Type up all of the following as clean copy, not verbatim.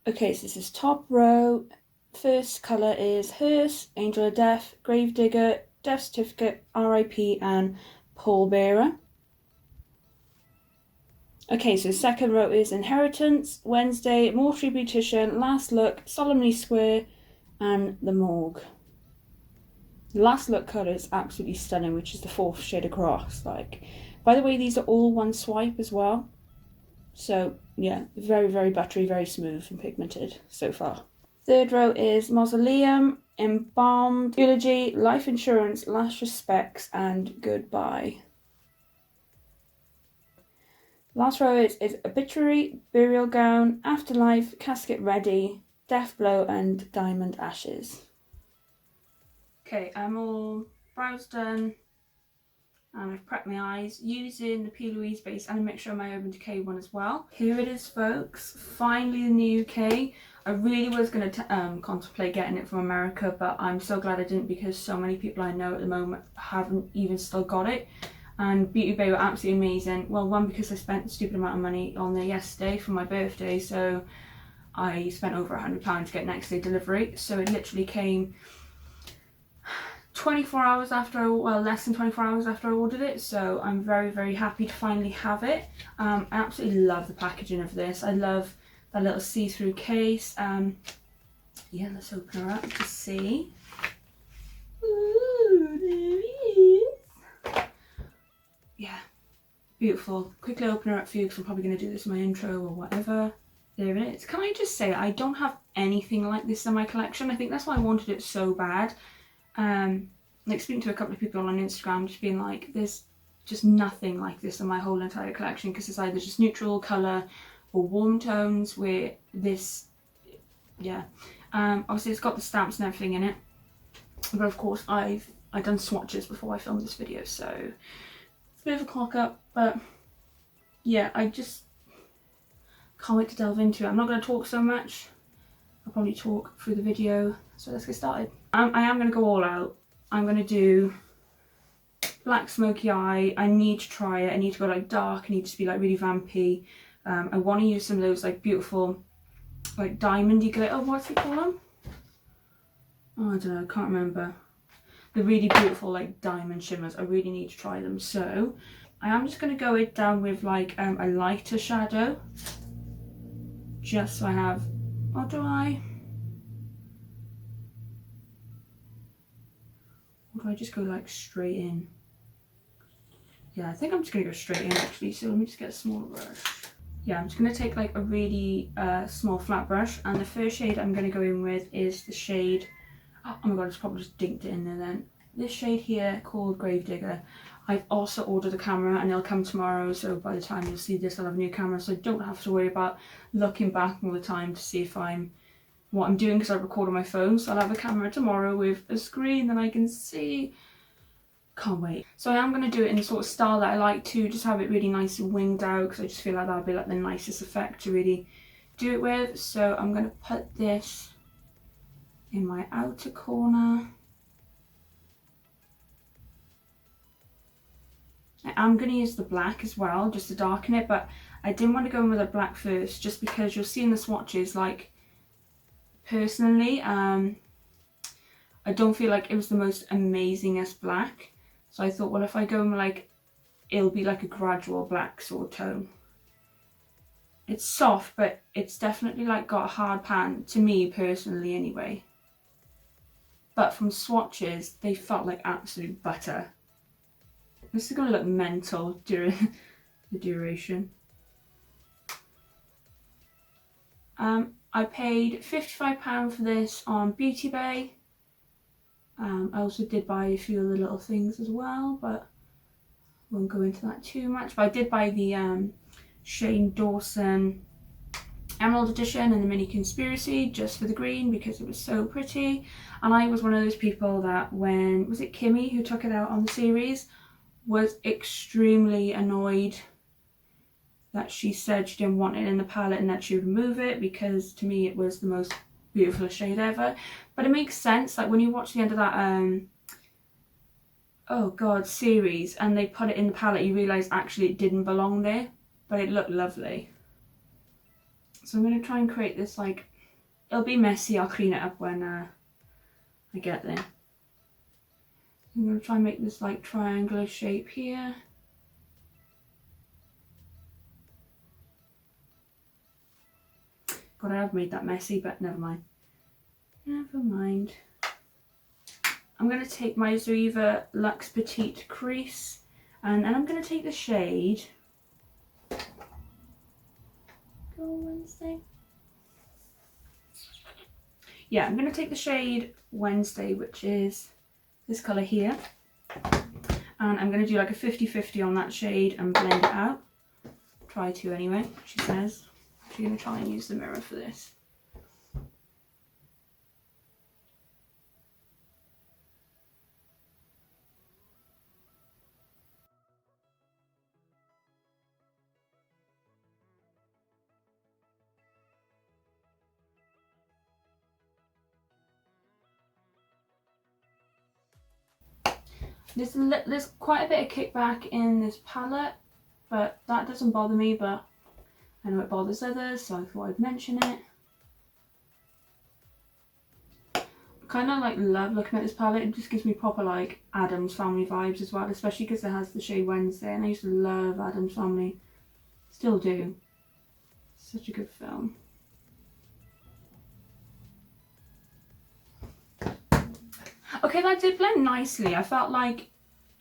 Okay, so this is top row. First colour is Hearse, Angel of Death, Gravedigger, Death Certificate, RIP, and Pallbearer. Okay, so second row is Inheritance, Wednesday, Mortuary Beautician, Last Look, Solemnly Square, and The Morgue. The Last Look colour is absolutely stunning, which is the 4th shade across. Like, by the way, these are all one swipe as well. So yeah, very, very buttery, very smooth and pigmented so far. Third row is Mausoleum, Embalmed, Eulogy, Life Insurance, Last Respects, and Goodbye. Last row is Obituary, Burial Gown, Afterlife, Casket Ready, Death Blow, and Diamond Ashes. Okay, I'm all brows done, and I've prepped my eyes using the P. Louise base and a mixture of my Urban Decay one as well. Here it is, folks. Finally in the UK. I really was going to contemplate getting it from America, but I'm so glad I didn't, because so many people I know at the moment haven't even still got it. And Beauty Bay were absolutely amazing. Well, one, because I spent a stupid amount of money on there yesterday for my birthday, so I spent over £100 to get next day delivery. So it literally came 24 hours after, well, less than 24 hours after I ordered it, so I'm very, very happy to finally have it. I absolutely love the packaging of this. I love that little see-through case. Yeah, let's open her up to see. Ooh, there it is. Yeah, beautiful. Quickly open her up for you, because I'm probably going to do this in my intro or whatever. There it is. Can I just say, I don't have anything like this in my collection. I think that's why I wanted it so bad. Like speaking to a couple of people on Instagram, just being like, there's just nothing like this in my whole entire collection, because it's either just neutral colour or warm tones, where this, yeah. Obviously it's got the stamps and everything in it, but of course I've done swatches before I filmed this video, so it's a bit of a clock up, but yeah, I just can't wait to delve into it. I'm not going to talk so much. I'll probably talk through the video, so let's get started. I am going to go all out. I'm going to do black smoky eye. I need to try it. I need to go like dark. I need to be like really vampy. I want to use some of those like beautiful like diamondy glitter. What's they call them? Oh, I don't know. I can't remember. The really beautiful like diamond shimmers. I really need to try them. So I am just going to go down with like a lighter shadow. Just so I have... Or do I? Or do I just go like straight in? Yeah, I think I'm just going to go straight in actually, so let me just get a smaller brush. Yeah, I'm just going to take like a really small flat brush, and the first shade I'm going to go in with is the shade... Oh my god, I just probably just dinked it in there then. This shade here called Gravedigger. I've also ordered a camera and it'll come tomorrow, so by the time you'll see this I'll have a new camera, so I don't have to worry about looking back all the time to see if what I'm doing, because I record on my phone, so I'll have a camera tomorrow with a screen that I can see. Can't wait. So I am going to do it in the sort of style that I like to, just have it really nice and winged out, because I just feel like that'll be like the nicest effect to really do it with. So I'm going to put this in my outer corner. I'm going to use the black as well, just to darken it, but I didn't want to go in with a black first, just because you'll see in the swatches, like, personally, I don't feel like it was the most amazingest black. So I thought, well, if I go in like, it'll be like a gradual black sort of tone. It's soft, but it's definitely like got a hard pan, to me personally anyway. But from swatches, they felt like absolute butter. This is going to look mental during the duration. I paid £55 for this on Beauty Bay. I also did buy a few of the little things as well, but I won't go into that too much. But I did buy the Shane Dawson Emerald Edition and the Mini Conspiracy just for the green, because it was so pretty. And I was one of those people that when, was it Kimmy who took it out on the series, was extremely annoyed that she said she didn't want it in the palette and that she would remove it, because to me it was the most beautiful shade ever. But it makes sense, like when you watch the end of that oh god series and they put it in the palette, you realise actually it didn't belong there, but it looked lovely. So I'm going to try and create this like it'll be messy. I'll clean it up when I get there. I'm going to try and make this like triangular shape here. God, I have made that messy, but never mind. Never mind. I'm going to take my Zoeva Luxe Petite Crease, and then I'm going to take the shade. Go Wednesday. Yeah, I'm going to take the shade Wednesday, which is this colour here. And I'm going to do like a 50-50 on that shade and blend it out. Try to anyway, she says. She's going to try and use the mirror for this. There's quite a bit of kickback in this palette, but that doesn't bother me, but I know it bothers others, so I thought I'd mention it. I kind of like love looking at this palette. It just gives me proper like Addams Family vibes as well, especially because it has the shade Wednesday, and I used to love Addams Family. Still do. Such a good film. Okay, that did blend nicely. I felt like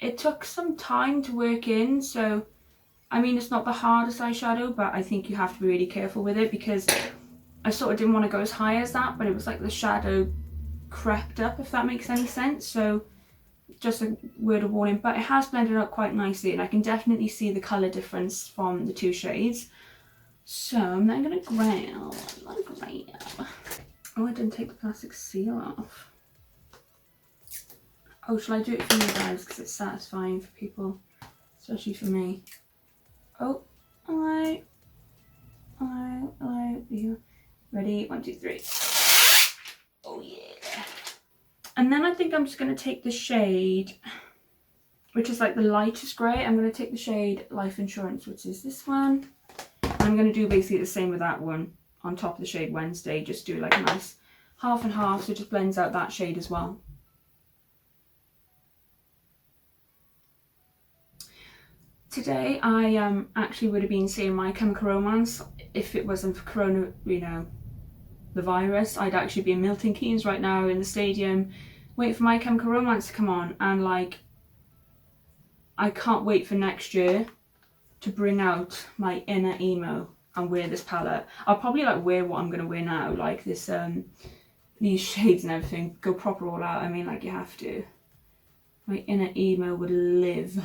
it took some time to work in, so I mean it's not the hardest eyeshadow, but I think you have to be really careful with it because I sort of didn't want to go as high as that, but it was like the shadow crept up, if that makes any sense. So just a word of warning, but it has blended out quite nicely, and I can definitely see the colour difference from the two shades. So I'm then going to grab. Oh, I didn't take the plastic seal off. Oh, shall I do it for you guys? Because it's satisfying for people, especially for me. Oh, hello. Hello, hello. You ready? 1, 2, 3. Oh, yeah. And then I think I'm just going to take the shade, which is like the lightest grey. I'm going to take the shade Life Insurance, which is this one. I'm going to do basically the same with that one on top of the shade Wednesday. Just do like a nice half and half, so it just blends out that shade as well. Today I actually would have been seeing My Chemical Romance if it wasn't for Corona, you know, the virus. I'd actually be in Milton Keynes right now in the stadium waiting for My Chemical Romance to come on, and like I can't wait for next year to bring out my inner emo and wear this palette. I'll probably like wear what I'm gonna wear now, like this these shades and everything, go proper all out. I mean, like you have to. My inner emo would live.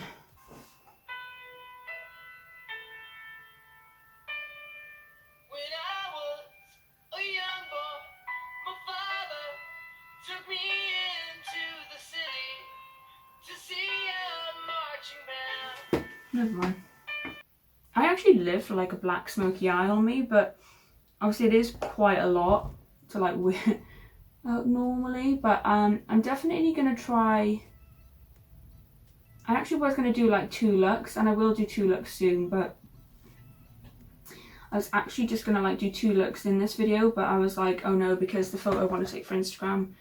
Never mind. I actually live for like a black smoky eye on me, but obviously it is quite a lot to like wear out normally, but I'm definitely gonna try. I actually was gonna do like 2 looks, and I will do 2 looks soon, but I was actually just gonna like do 2 looks in this video, but I was like, oh no, because the photo I want to take for Instagram,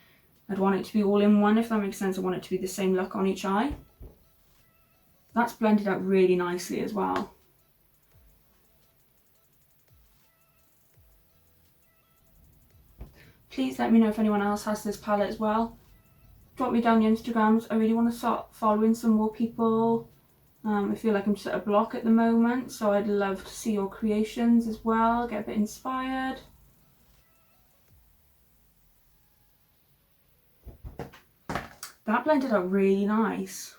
I'd want it to be all in one, if that makes sense. I want it to be the same look on each eye. That's blended out really nicely as well. Please let me know if anyone else has this palette as well. Drop me down your Instagrams. I really want to start following some more people. I feel like I'm just at a block at the moment, so I'd love to see your creations as well, get a bit inspired. That blended out really nice.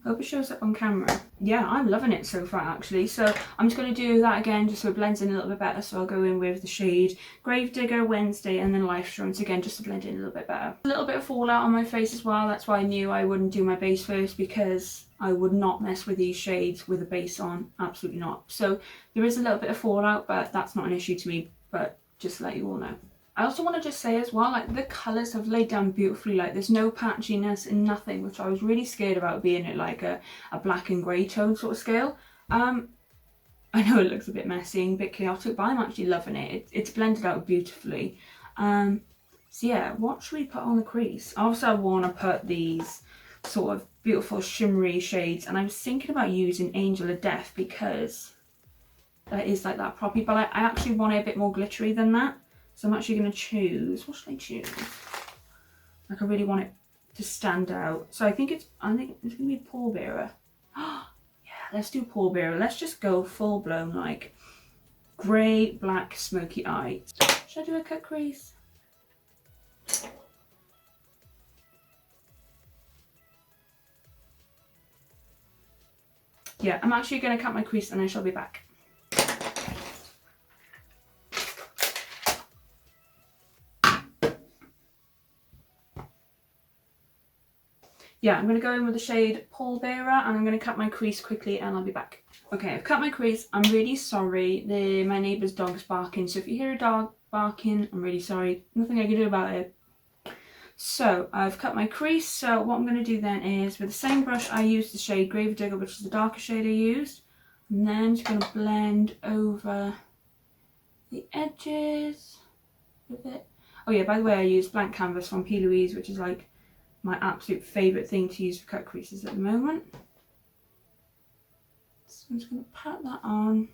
Hope it shows up on camera. Yeah, I'm loving it so far actually. So I'm just going to do that again just so it blends in a little bit better. So I'll go in with the shade Gravedigger Wednesday and then Life Insurance again just to blend in a little bit better. A little bit of fallout on my face as well. That's why I knew I wouldn't do my base first, because I would not mess with these shades with a base on. Absolutely not. So there is a little bit of fallout, but that's not an issue to me, but just to let you all know. I also want to just say as well, like the colours have laid down beautifully, like there's no patchiness and nothing, which I was really scared about being at like a black and grey tone sort of scale. I know it looks a bit messy and a bit chaotic, but I'm actually loving it. It's blended out beautifully. So yeah, what should we put on the crease? Obviously I want to put these sort of beautiful shimmery shades, and I was thinking about using Angel of Death because that is like that property, but I actually want it a bit more glittery than that. So I'm actually going to choose, what should I choose? Like I really want it to stand out. So I think it's going to be Pallbearer. Yeah, let's do Pallbearer. Let's just go full blown like grey, black, smoky eye. Should I do a cut crease? Yeah, I'm actually going to cut my crease and I shall be back. Yeah, I'm going to go in with the shade Pallbearer and I'm going to cut my crease quickly and I'll be back. Okay, I've cut my crease. I'm really sorry. My neighbour's dog's barking, so if you hear a dog barking, I'm really sorry. Nothing I can do about it. So I've cut my crease. So what I'm going to do then is, with the same brush I used the shade Gravedigger, which is the darker shade I used, and then just going to blend over the edges with it. Oh yeah, by the way, I used blank canvas from P. Louise, which is like my absolute favourite thing to use for cut creases at the moment. So I'm just going to pat that on.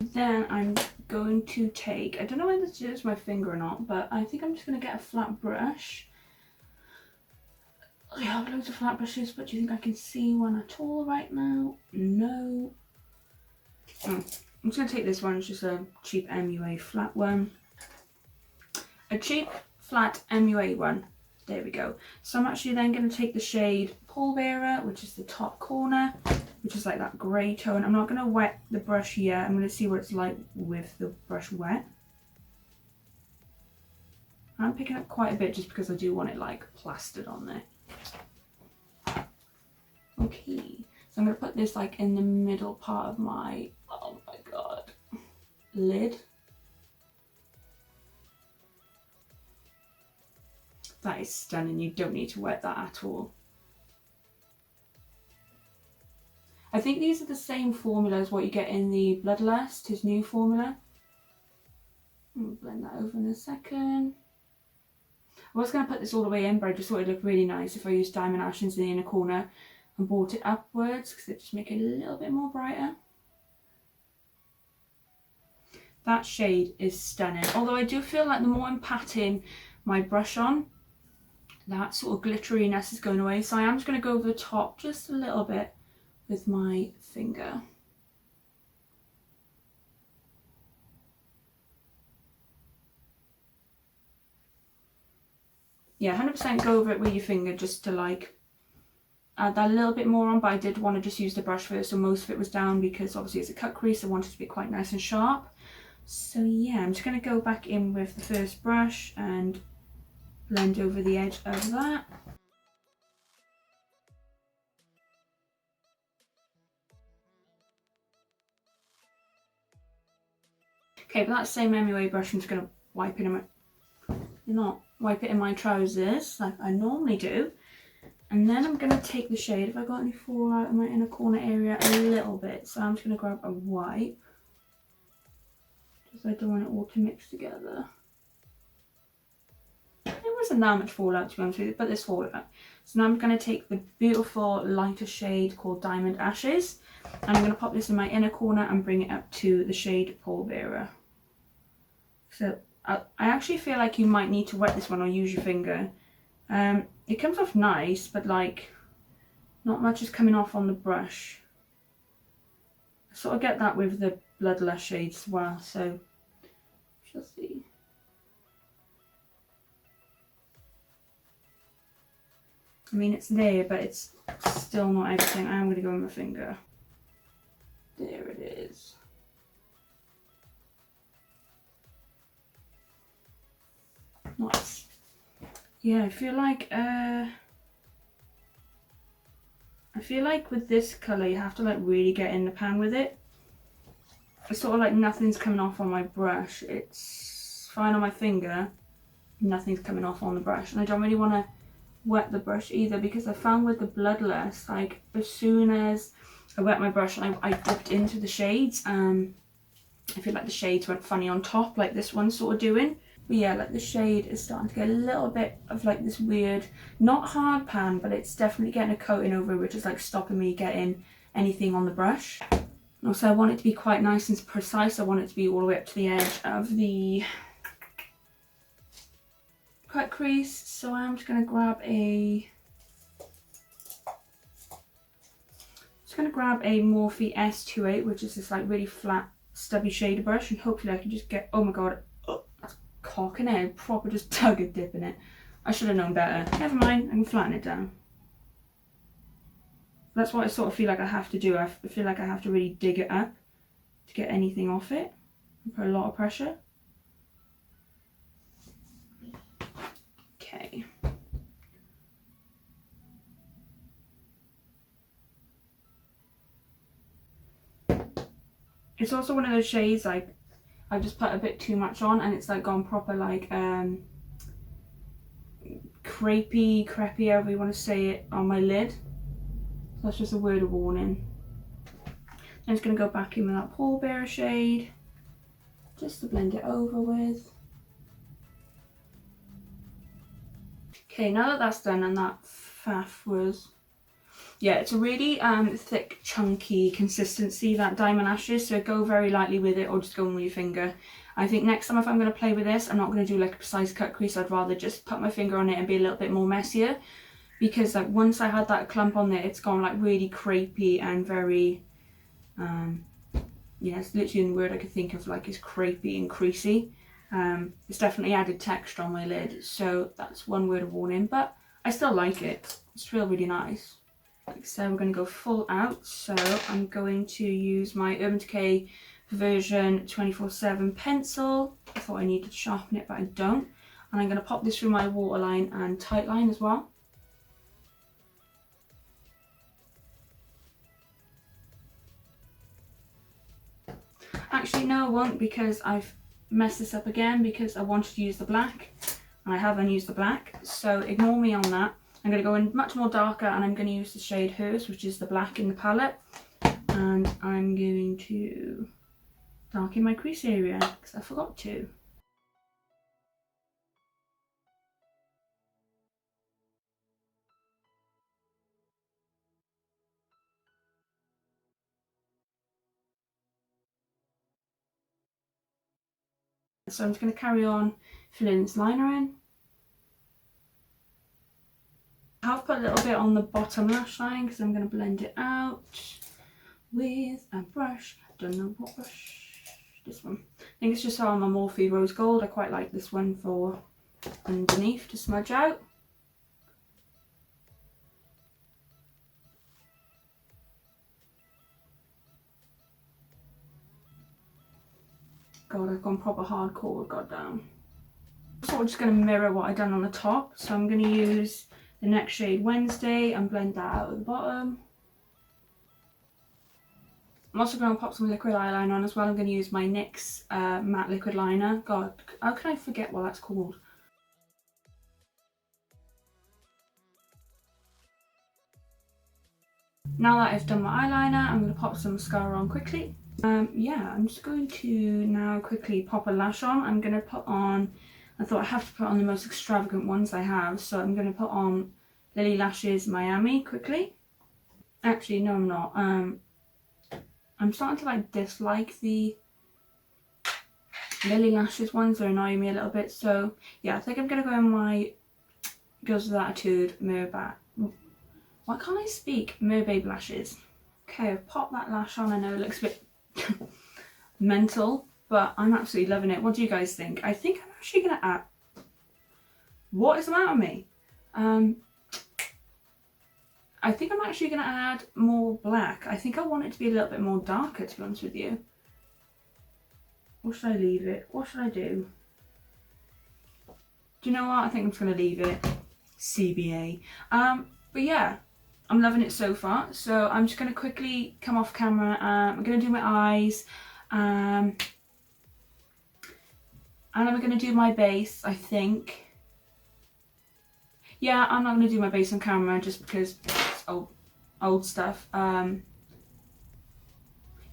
Then I'm going to take, I don't know whether to use my finger or not, but I think I'm just going to get a flat brush. I have loads of flat brushes, but do you think I can see one at all right now? No. I'm just going to take this one. It's just a cheap MUA flat one. A cheap flat MUA one. There we go. So I'm actually then going to take the shade Pallbearer, which is the top corner, which is like that grey tone. I'm not going to wet the brush yet. I'm going to see what it's like with the brush wet. I'm picking up quite a bit just because I do want it like plastered on there. Okay, so I'm going to put this like in the middle part of my, oh my god, lid. That is stunning. You don't need to wet that at all. I think these are the same formula as what you get in the Bloodlust, his new formula. I'll blend that over in a second. I was going to put this all the way in, but I just thought it'd look really nice if I used Diamond Ashes in the inner corner and brought it upwards, because it just make it a little bit more brighter. That shade is stunning. Although I do feel like the more I'm patting my brush on, that sort of glitteriness is going away. So I am just going to go over the top just a little bit with my finger. Yeah, 100% go over it with your finger just to like add that a little bit more on, but I did want to just use the brush first, so most of it was down because obviously it's a cut crease. I wanted it to be quite nice and sharp. So yeah, I'm just going to go back in with the first brush and blend over the edge of that. Okay, but that same MUA brush, I'm just going to wipe it in my trousers like I normally do. And then I'm going to take the shade, if I got any fallout in my inner corner area, a little bit. So I'm just going to grab a wipe, because I don't want it all to mix together. There wasn't that much fallout, to be honest with you, but there's fallout. So now I'm going to take the beautiful lighter shade called Diamond Ashes, and I'm going to pop this in my inner corner and bring it up to the shade Pallbearer. So I actually feel like you might need to wet this one or use your finger. It comes off nice, but like not much is coming off on the brush. I sort of get that with the Bloodlust shades as well, so we'll see. I mean, it's there, but it's still not everything. I'm going to go with my finger. There it is. Nice. Yeah, I feel like with this colour you have to like really get in the pan with it. It's sort of like nothing's coming off on my brush. It's fine on my finger, nothing's coming off on the brush, and I don't really want to wet the brush either, because I found with the bloodless, like as soon as I wet my brush and I dipped into the shades, I feel like the shades went funny on top, like this one's sort of doing. But yeah, like the shade is starting to get a little bit of like this weird, not hard pan, but it's definitely getting a coating over, which is like stopping me getting anything on the brush. And also I want it to be quite nice and precise. I want it to be all the way up to the edge of the cut crease. So I'm just going to grab a Morphe S28, which is this like really flat stubby shader brush, and hopefully I can just get, oh my god, oh, that's cocking it, proper just tug a dip in it. I should have known better. Never mind, I can flatten it down. That's what I sort of feel like I have to do. I feel like I have to really dig it up to get anything off it. I put a lot of pressure. Okay. It's also one of those shades like I just put a bit too much on and it's like gone proper like crepey, however you want to say it, on my lid. So that's just a word of warning. I'm just going to go back in with that pallbearer shade just to blend it over with. Okay, now that that's done and that faff was, yeah, it's a really thick, chunky consistency, that Diamond Ashes, so go very lightly with it or just go in with your finger. I think next time if I'm going to play with this, I'm not going to do like a precise cut crease. I'd rather just put my finger on it and be a little bit more messier, because like once I had that clump on there, it's gone like really crepey and very, yeah, it's literally the word I could think of, like, is crepey and creasy. It's definitely added texture on my lid, so that's one word of warning, but I still like it. It's still really nice. Like I said, we're going to go full out, so I'm going to use my Urban Decay version 24/7 pencil. I thought I needed to sharpen it, but I don't. And I'm going to pop this through my waterline and tightline as well. Actually, no, I won't, because I've messed this up again because I wanted to use the black and I haven't used the black, so ignore me on that. I'm going to go in much more darker and I'm going to use the shade Hers, which is the black in the palette, and I'm going to darken my crease area because I forgot to. So I'm just going to carry on filling this liner in. I've put a little bit on the bottom lash line because I'm going to blend it out with a brush. I don't know what brush. This one. I think it's just on my Morphe Rose Gold. I quite like this one for underneath to smudge out. God, I've gone proper hardcore with goddamn. So I'm just going to mirror what I've done on the top. So I'm going to use the next shade Wednesday and blend that out at the bottom. I'm also going to pop some liquid eyeliner on as well. I'm going to use my NYX matte liquid liner. God, how can I forget what that's called? Now that I've done my eyeliner, I'm going to pop some mascara on quickly. Yeah, I'm just going to now quickly pop a lash on. I'm going to put on, I thought I have to put on the most extravagant ones I have, so I'm going to put on Lily Lashes Miami quickly. Actually, no, I'm not. I'm starting to like dislike the Lily Lashes ones. They're annoying me a little bit, so yeah, I think I'm going to go in my Girls With Attitude Why can't I speak? Merbabe lashes. Okay, I've popped that lash on. I know it looks a bit mental, but I'm absolutely loving it. What do you guys think? I think I'm actually going to add... What is the matter with me? I think I'm actually going to add more black. I think I want it to be a little bit more darker, to be honest with you. Or should I leave it? What should I do? Do you know what? I think I'm just going to leave it. CBA. But yeah, I'm loving it so far. So I'm just going to quickly come off camera. I'm going to do my eyes. And I'm going to do my base, I think. Yeah, I'm not going to do my base on camera just because it's old stuff.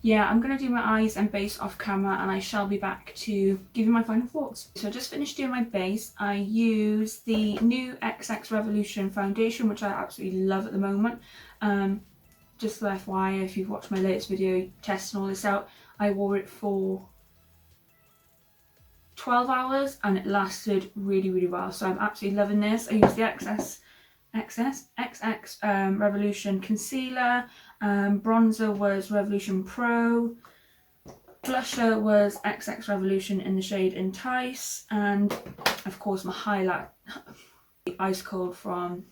Yeah, I'm going to do my eyes and base off camera, and I shall be back to give you my final thoughts. So I just finished doing my base. I use the new XX Revolution foundation, which I absolutely love at the moment. Just for FYI, if you've watched my latest video testing all this out, I wore it for 12 hours and it lasted really, really well. So I'm absolutely loving this. I use the XX Revolution concealer. Bronzer was Revolution Pro. Blusher was XX Revolution in the shade Entice. And of course my highlight, Ice Cold from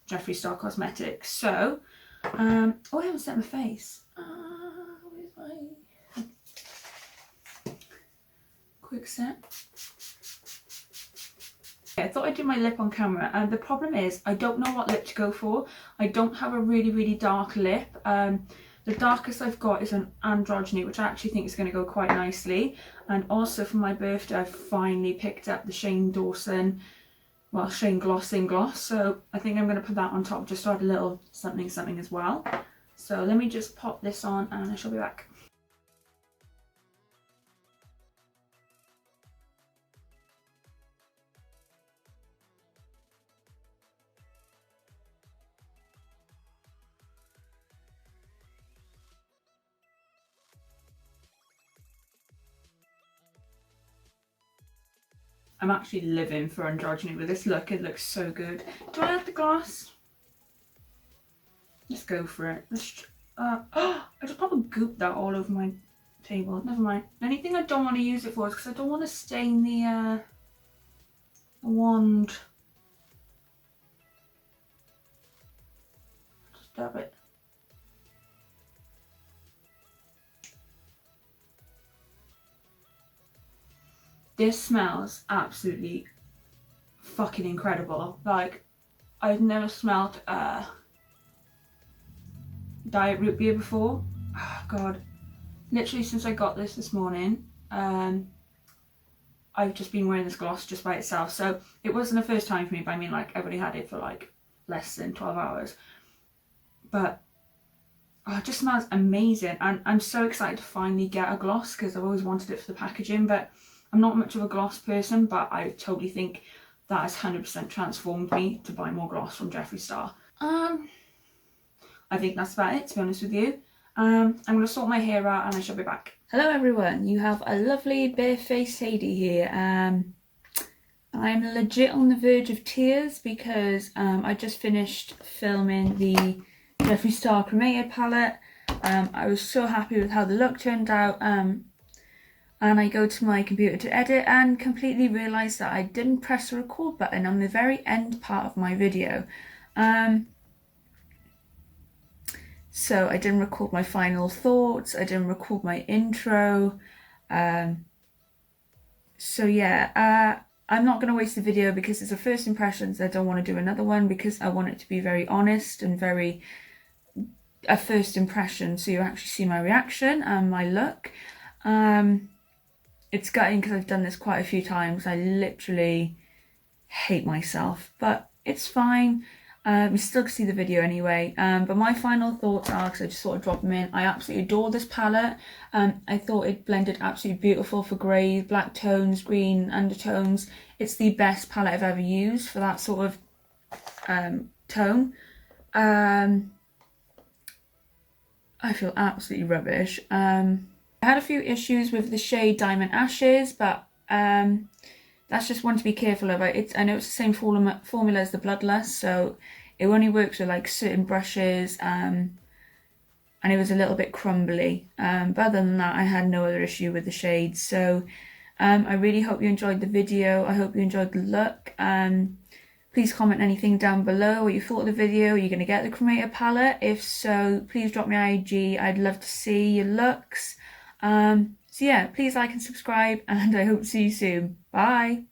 Jeffree Star Cosmetics. So, oh, I haven't set my face. Where's my quick set? I thought I'd do my lip on camera, and the problem is I don't know what lip to go for. I don't have a really, really dark lip. The darkest I've got is an androgyny, which I actually think is going to go quite nicely. And also for my birthday, I finally picked up the Shane Dawson, well, Shane Glossing Gloss. So I think I'm going to put that on top just to add a little something something as well. So let me just pop this on and I shall be back. I'm actually living for androgyny with this look. It looks so good. Do I have the gloss? Let's go for it. I just probably gooped that all over my table. Never mind. The only thing I don't want to use it for is because I don't want to stain the wand. Just dab it. This smells absolutely fucking incredible. Like, I've never smelled diet root beer before. Oh god. Literally since I got this morning, I've just been wearing this gloss just by itself. So it wasn't the first time for me, but I mean, like, I've only had it for like less than 12 hours. But it just smells amazing, and I'm so excited to finally get a gloss because I've always wanted it for the packaging, but I'm not much of a gloss person, but I totally think that has 100% transformed me to buy more gloss from Jeffree Star. I think that's about it, to be honest with you. I'm going to sort my hair out and I shall be back. Hello everyone, you have a lovely bare-faced Sadie here. I'm legit on the verge of tears because I just finished filming the Jeffree Star Cremated palette. I was so happy with how the look turned out, and I go to my computer to edit and completely realised that I didn't press the record button on the very end part of my video. So I didn't record my final thoughts, I didn't record my intro. So yeah, I'm not going to waste the video because it's a first impressions. I don't want to do another one because I want it to be very honest and very a first impression, so you actually see my reaction and my look. It's gutting because I've done this quite a few times. I literally hate myself, but it's fine. You still can see the video anyway. But my final thoughts are, because I just sort of dropped them in, I absolutely adore this palette. I thought it blended absolutely beautiful for grey, black tones, green undertones. It's the best palette I've ever used for that sort of tone. I feel absolutely rubbish. I had a few issues with the shade Diamond Ashes, but that's just one to be careful of. I know it's the same formula as the Bloodlust, so it only works with like certain brushes, and it was a little bit crumbly. But other than that, I had no other issue with the shades. So I really hope you enjoyed the video. I hope you enjoyed the look. Please comment anything down below what you thought of the video. Are you going to get the Cremated palette? If so, please drop me an IG. I'd love to see your looks. So yeah, please like and subscribe, and I hope to see you soon. Bye!